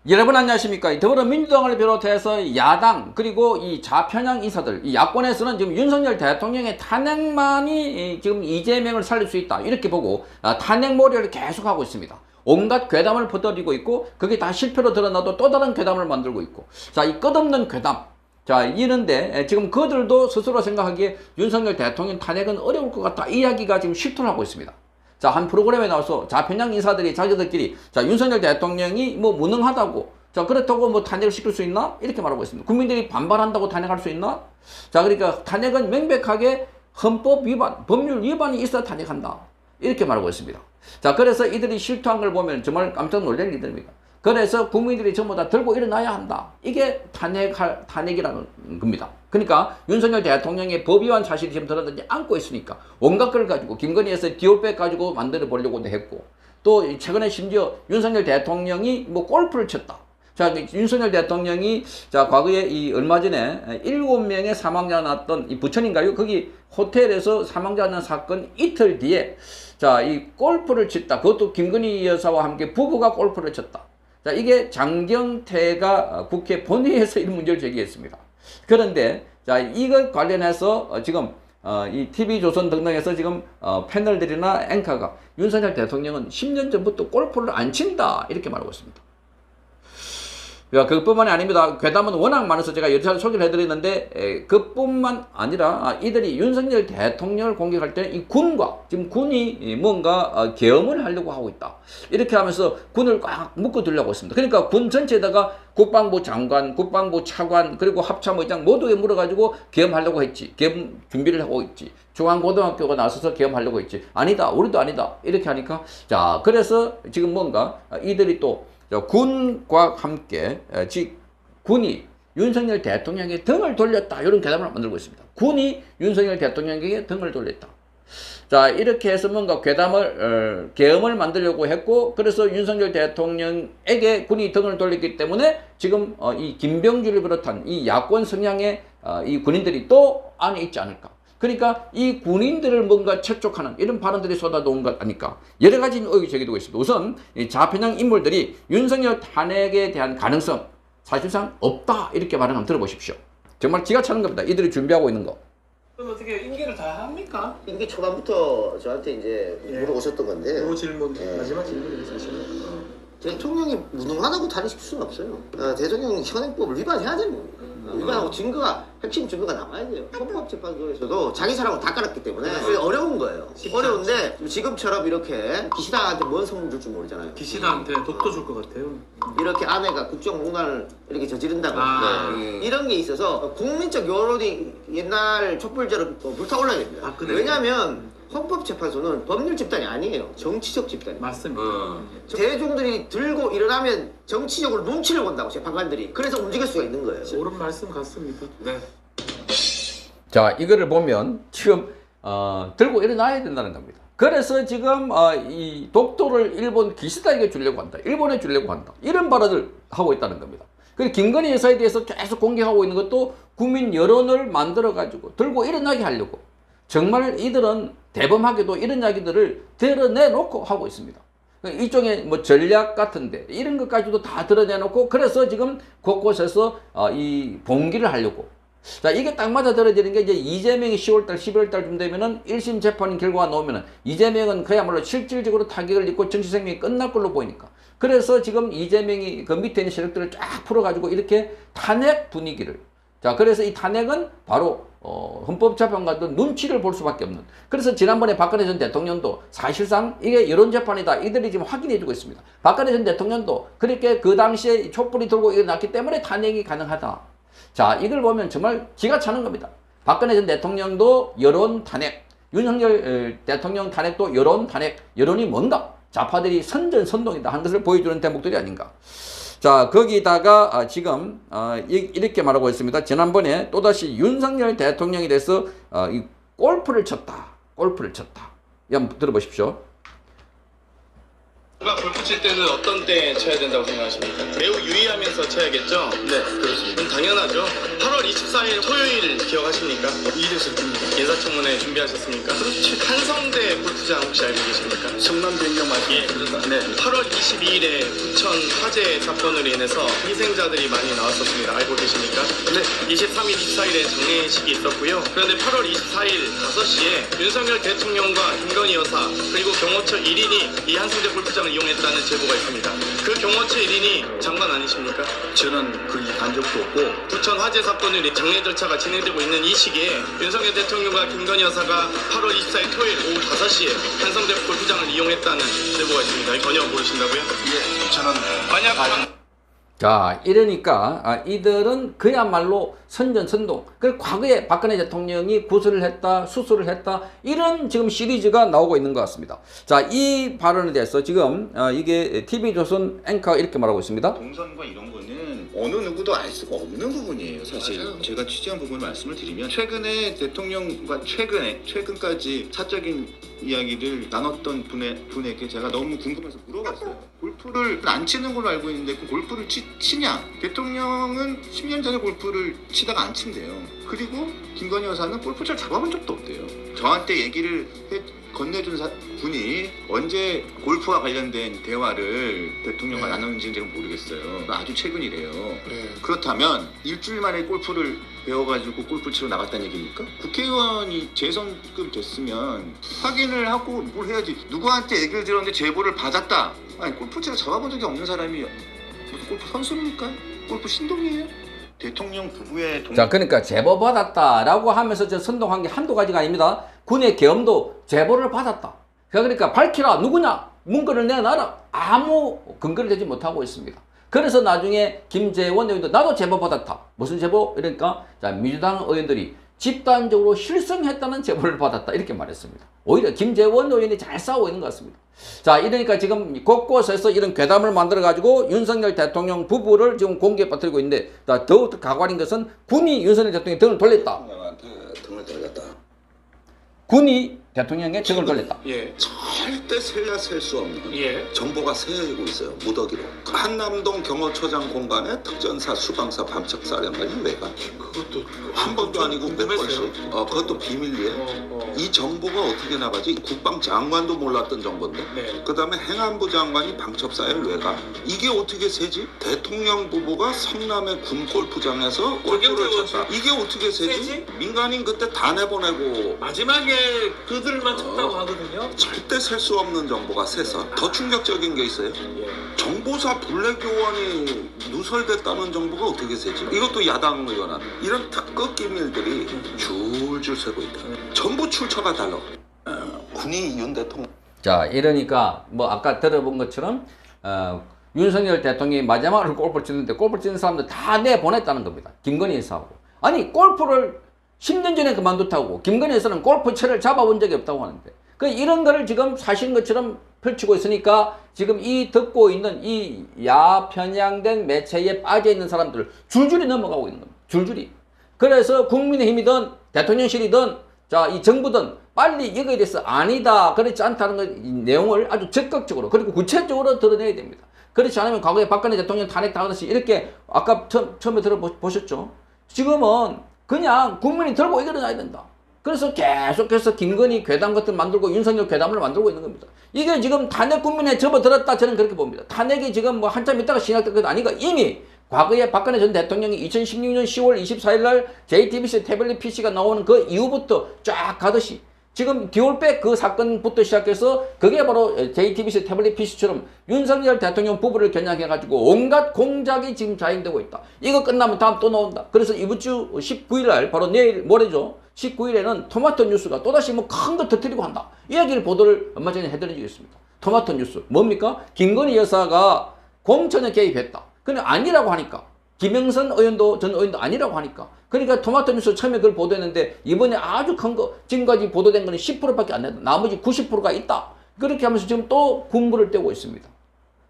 여러분 안녕하십니까. 더불어민주당을 비롯해서 야당 그리고 이 좌편향 인사들, 이 야권에서는 지금 윤석열 대통령의 탄핵만이 지금 이재명을 살릴 수 있다 이렇게 보고 탄핵몰이를 계속하고 있습니다. 온갖 괴담을 퍼뜨리고 있고 그게 다 실패로 드러나도 또 다른 괴담을 만들고 있고, 자, 이 끝없는 괴담. 자, 이런데 지금 그들도 스스로 생각하기에 윤석열 대통령 탄핵은 어려울 것 같다 이야기가 지금 실토를 하고 있습니다. 자, 한 프로그램에 나와서 좌편향 인사들이 자기들끼리, 자, 윤석열 대통령이 뭐 무능하다고, 자, 그렇다고 뭐 탄핵을 시킬 수 있나? 이렇게 말하고 있습니다. 국민들이 반발한다고 탄핵할 수 있나? 자, 그러니까 탄핵은 명백하게 헌법 위반, 법률 위반이 있어야 탄핵한다. 이렇게 말하고 있습니다. 자, 그래서 이들이 실토한 걸 보면 정말 깜짝 놀랄 일들입니다. 그래서 국민들이 전부 다 들고 일어나야 한다. 이게 탄핵이라는 겁니다. 그러니까 윤석열 대통령의 법 위반 사실이 지금 드러나지 않고 있으니까 온갖 걸 가지고 김건희에서 디올백 가지고 만들어 보려고도 했고, 또 최근에 심지어 윤석열 대통령이 뭐 골프를 쳤다. 자, 윤석열 대통령이 자, 과거에 이 얼마 전에 7명의 사망자 났던 이 부천인가요? 거기 호텔에서 사망자 난 사건 이틀 뒤에 자, 이 골프를 쳤다. 그것도 김건희 여사와 함께 부부가 골프를 쳤다. 자, 이게 장경태가 국회 본회의에서 이 문제를 제기했습니다. 그런데 자, 이것 관련해서 지금 이 TV조선 등등에서 지금 패널들이나 앵커가 윤석열 대통령은 10년 전부터 골프를 안 친다 이렇게 말하고 있습니다. 그뿐만이 아닙니다. 괴담은 워낙 많아서 제가 여러 차례 소개를 해드렸는데, 그뿐만 아니라 이들이 윤석열 대통령을 공격할 때는 이 군과 지금 군이 뭔가 계엄을 하려고 하고 있다 이렇게 하면서 군을 꽉 묶어두려고 했습니다. 그러니까 군 전체에다가 국방부 장관, 국방부 차관 그리고 합참의장 모두에 물어가지고 계엄하려고 했지, 계엄 준비를 하고 있지, 중앙고등학교가 나서서 계엄하려고 했지, 아니다, 우리도 아니다 이렇게 하니까, 자, 그래서 지금 뭔가 이들이 또 군과 함께 군이 윤석열 대통령에게 등을 돌렸다 이런 괴담을 만들고 있습니다. 군이 윤석열 대통령에게 등을 돌렸다. 자, 이렇게 해서 뭔가 괴담을 계엄을 만들려고 했고, 그래서 윤석열 대통령에게 군이 등을 돌렸기 때문에 지금 이 김병주를 비롯한 이 야권 성향의 이 군인들이 또 안에 있지 않을까. 그러니까 이 군인들을 뭔가 채촉하는 이런 발언들이 쏟아져온 것 아닐까. 여러 가지 의혹이 제기되고 있습니다. 우선 이 좌편향 인물들이 윤석열 탄핵에 대한 가능성 사실상 없다 이렇게 말을 한번 들어보십시오. 정말 기가 차는 겁니다. 이들이 준비하고 있는 거. 그럼 어떻게 임기를 다 합니까? 임기 초반부터 저한테 이제 물어보셨던 건데, 요 질문, 마지막 질문이 사실은. 대통령이 무능하다고 탄핵시킬 수는 없어요. 대통령이 현행법을 위반해야 되는 겁니다. 위반하고 증거가, 핵심 증거가 남아야 돼요. 헌법재판소에서도 자기 사람을 다 깔았기 때문에 어려운 거예요. 어려운데 지금처럼 이렇게 기시다한테 뭔 선물 줄 줄 모르잖아요. 기시다한테 독도 줄 것 같아요. 이렇게 아내가 국정농단을 이렇게 저지른다고 이런 게 있어서 국민적 여론이 옛날 촛불제로 불타올라야 됩니다. 왜냐하면 헌법재판소는 법률 집단이 아니에요. 정치적 집단이에요. 맞습니다. 대중들이 들고 일어나면 정치적으로 눈치를 본다고, 재판관들이. 그래서 움직일 수가 있는 거예요. 옳은 말씀 같습니다. 네. 자, 이거를 보면 지금 들고 일어나야 된다는 겁니다. 그래서 지금 이 독도를 일본 기시다에게 주려고 한다, 일본에 주려고 한다 이런 발언을 하고 있다는 겁니다. 그리고 김건희 여사에 대해서 계속 공격하고 있는 것도 국민 여론을 만들어 가지고 들고 일어나게 하려고, 정말 이들은 대범하게도 이런 이야기들을 드러내놓고 하고 있습니다. 일종의 뭐 전략 같은데 이런 것까지도 다 드러내놓고, 그래서 지금 곳곳에서 이 봉기를 하려고. 자, 이게 딱 맞아 떨어지는 게 이제 이재명이 10월달, 11월달쯤 되면은 1심 재판 결과가 나오면은 이재명은 그야말로 실질적으로 타격을 입고 정치 생명이 끝날 걸로 보이니까. 그래서 지금 이재명이 그 밑에 있는 세력들을 쫙 풀어가지고 이렇게 탄핵 분위기를. 자, 그래서 이 탄핵은 바로 헌법재판관도 눈치를 볼 수밖에 없는. 그래서 지난번에 박근혜 전 대통령도 사실상 이게 여론재판이다 이들이 지금 확인해주고 있습니다. 박근혜 전 대통령도 그렇게 그 당시에 촛불이 들고 일어났기 때문에 탄핵이 가능하다. 자, 이걸 보면 정말 기가 차는 겁니다. 박근혜 전 대통령도 여론 탄핵, 윤석열 대통령 탄핵도 여론 탄핵, 여론이 뭔가 좌파들이 선전선동이다 한 것을 보여주는 대목들이 아닌가. 자, 거기다가 지금 이렇게 말하고 있습니다. 지난번에 또다시 윤석열 대통령에 대해서 이 골프를 쳤다. 골프를 쳤다. 한번 들어보십시오. 누가 골프 칠 때는 어떤 때 쳐야 된다고 생각하십니까? 매우 유의하면서 쳐야겠죠? 네, 그렇습니다. 당연하죠. 8월 24일 토요일 기억하십니까? 이랬습니다. 인사청문회 준비하셨습니까? 그렇지. 한성대 골프장 혹시 알고 계십니까? 성남 변경 말씀하십니까? 네. 8월 22일에 부천 화재 사건으로 인해서 희생자들이 많이 나왔었습니다. 알고 계십니까? 네. 23일, 24일에 장례식이 있었고요. 그런데 8월 24일 5시에 윤석열 대통령과 김건희 여사 그리고 경호처 1인이 이 한성대 골프장을 이용했다는 제보가 있습니다. 그 경호처 1인이 장관 아니십니까? 저는 그렇게 간 적도 없고 부천 화재 사건으로 장례 절차가 진행되고 있는 이 시기에 윤석열 대통령과 김건희 여사가 8월 24일 토요일 오후 5시에 한성대 골프장을 이용했다는 제보가 있습니다. 전혀 모르신다고요? 예, 저는 만약 자, 이러니까 이들은 그야말로 선전선동. 그 과거에 박근혜 대통령이 구술을 했다, 수술을 했다, 이런 지금 시리즈가 나오고 있는 것 같습니다. 자, 이 발언에 대해서 지금 이게 TV조선 앵커가 이렇게 말하고 있습니다. 동선과 이런 거는 어느 누구도 알 수가 없는 부분이에요. 사실 제가 취재한 부분을 말씀을 드리면 최근에 대통령과 최근까지 사적인 이야기를 나눴던 분에게 제가 너무 궁금해서 물어봤어요. 골프를 안 치는 걸로 알고 있는데 그 골프를 치냐? 대통령은 10년 전에 골프를 치다가 안 친대요. 그리고 김건희 여사는 골프 잘 잡아본 적도 없대요. 저한테 얘기를 건네준 분이 언제 골프와 관련된 대화를 대통령과 나눴는지는 제가 모르겠어요. 아주 최근이래요. 그렇다면 일주일 만에 골프를 배워가지고 골프 치러 나갔다는 얘기입니까? 국회의원이 재선급 됐으면 확인을 하고 뭘 해야지. 누구한테 얘기를 들었는데 제보를 받았다. 아니 골프채를 잡아본 적이 없는 사람이 무슨 골프 선수입니까? 골프 신동이에요? 대통령 부부의 자, 그러니까 제보 받았다라고 하면서 저 선동한 게 한두 가지가 아닙니다. 군의 계엄도 제보를 받았다. 그러니까 밝히라, 누구냐, 문건을 내놔라, 아무 근거를 대지 못하고 있습니다. 그래서 나중에 김재원 의원도 나도 제보 받았다. 무슨 제보? 그러니까 자, 민주당 의원들이 집단적으로 실성했다는 제보를 받았다, 이렇게 말했습니다. 오히려 김재원 의원이 잘 싸우고 있는 것 같습니다. 자, 이러니까 지금 곳곳에서 이런 괴담을 만들어 가지고 윤석열 대통령 부부를 지금 공개에 빠뜨리고 있는데, 더욱 가관인 것은 군이 윤석열 대통령의 등을 돌렸다. 등을 돌렸다. 군이 대통령의 등을 돌렸다. 예. 절대 세야 셀 수 없는 예. 정보가 새고 있어요. 무더기로. 한남동 경호처장 공간에 특전사, 수방사, 밤척사령관이 왜 가? 그것도 한 번도 아니고 몇 번씩. 그것도 비밀리에. 이 정보가 어떻게 나가지? 국방장관도 몰랐던 정보인데. 네. 그 다음에 행안부 장관이 방첩사에 왜 가? 이게 어떻게 세지? 대통령 부부가 성남의 군 골프장에서 골프를 쳤다. 이게 어떻게 세지? 민간인 그때 다 내보내고 마지막에 그들만 쳤다고 하거든요. 절대 셀 수 없는 정보가 새서 더 충격적인 게 있어요. 정보사 블랙요원이 누설됐다는 정보가 어떻게 세지? 이것도 야당 의원한 이런 특급 기밀들이 줄줄 새고 있다. 전부 출처가 달라. 군이 윤 대통령. 자, 이러니까 뭐 아까 들어본 것처럼 윤석열 대통령이 마지막으로 골프를 치는데 골프 치는 사람들 다 내보냈다는 겁니다. 김건희 여사하고. 아니, 골프를 10년 전에 그만뒀다고 김건희 여사는 골프채를 잡아본 적이 없다고 하는데, 이런 거를 지금 사실인 것처럼 펼치고 있으니까 지금 이 듣고 있는 이 야편향된 매체에 빠져 있는 사람들 줄줄이 넘어가고 있는 겁니다. 줄줄이. 그래서 국민의힘이든 대통령실이든 자, 이 정부든 빨리 이거에 대해서 아니다, 그렇지 않다는 거, 이 내용을 아주 적극적으로 그리고 구체적으로 드러내야 됩니다. 그렇지 않으면 과거에 박근혜 대통령 탄핵당하듯이 이렇게 아까 처음에 들어보셨죠? 지금은 그냥 국민이 들고 일어나야 된다. 그래서 계속해서 김건희 괴담 같은 만들고 윤석열 괴담을 만들고 있는 겁니다. 이게 지금 탄핵 국민에 접어들었다, 저는 그렇게 봅니다. 탄핵이 지금 뭐 한참 있다가 시작된 것 아니고 이미 과거에 박근혜 전 대통령이 2016년 10월 24일 날 JTBC 태블릿 PC가 나오는 그 이후부터 쫙 가듯이 지금 디올백 그 사건부터 시작해서 그게 바로 JTBC 태블릿 PC처럼 윤석열 대통령 부부를 겨냥해가지고 온갖 공작이 지금 자행되고 있다. 이거 끝나면 다음 또 나온다. 그래서 이번 주 19일 날 바로 내일 모레죠. 19일에는 토마토 뉴스가 또다시 뭐 큰 거 터뜨리고 한다. 이야기를 보도를 얼마 전에 해드린 적이 있습니다. 토마토 뉴스. 뭡니까? 김건희 여사가 공천에 개입했다. 근데 아니라고 하니까. 김영선 의원도 전 의원도 아니라고 하니까. 그러니까 토마토 뉴스 처음에 그걸 보도했는데 이번에 아주 큰 거, 지금까지 보도된 거는 10%밖에 안 된다. 나머지 90%가 있다. 그렇게 하면서 지금 또 군부를 떼고 있습니다.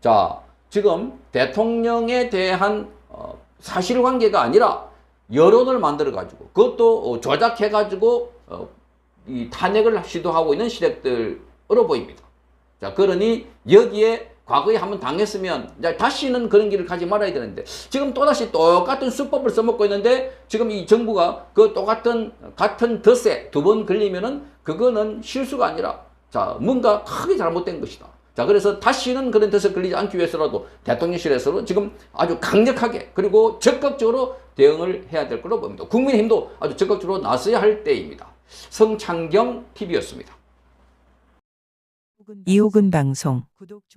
자, 지금 대통령에 대한 사실관계가 아니라 여론을 만들어가지고 그것도 조작해가지고 이 탄핵을 시도하고 있는 시력들으로 보입니다. 자, 그러니 여기에 과거에 한번 당했으면 이제 다시는 그런 길을 가지 말아야 되는데 지금 또다시 똑같은 수법을 써먹고 있는데 지금 이 정부가 그 같은 덫에 두 번 걸리면은 그거는 실수가 아니라 자 뭔가 크게 잘못된 것이다. 자 그래서 다시는 그런 덫에 걸리지 않기 위해서라도 대통령실에서는 지금 아주 강력하게 그리고 적극적으로 대응을 해야 될 거로 봅니다. 국민의힘도 아주 적극적으로 나서야 할 때입니다. 성창경 TV였습니다. 이호근 방송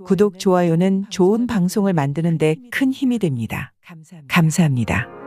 구독, 좋아요는 좋은 방송을 만드는 데 큰 힘이 됩니다. 감사합니다.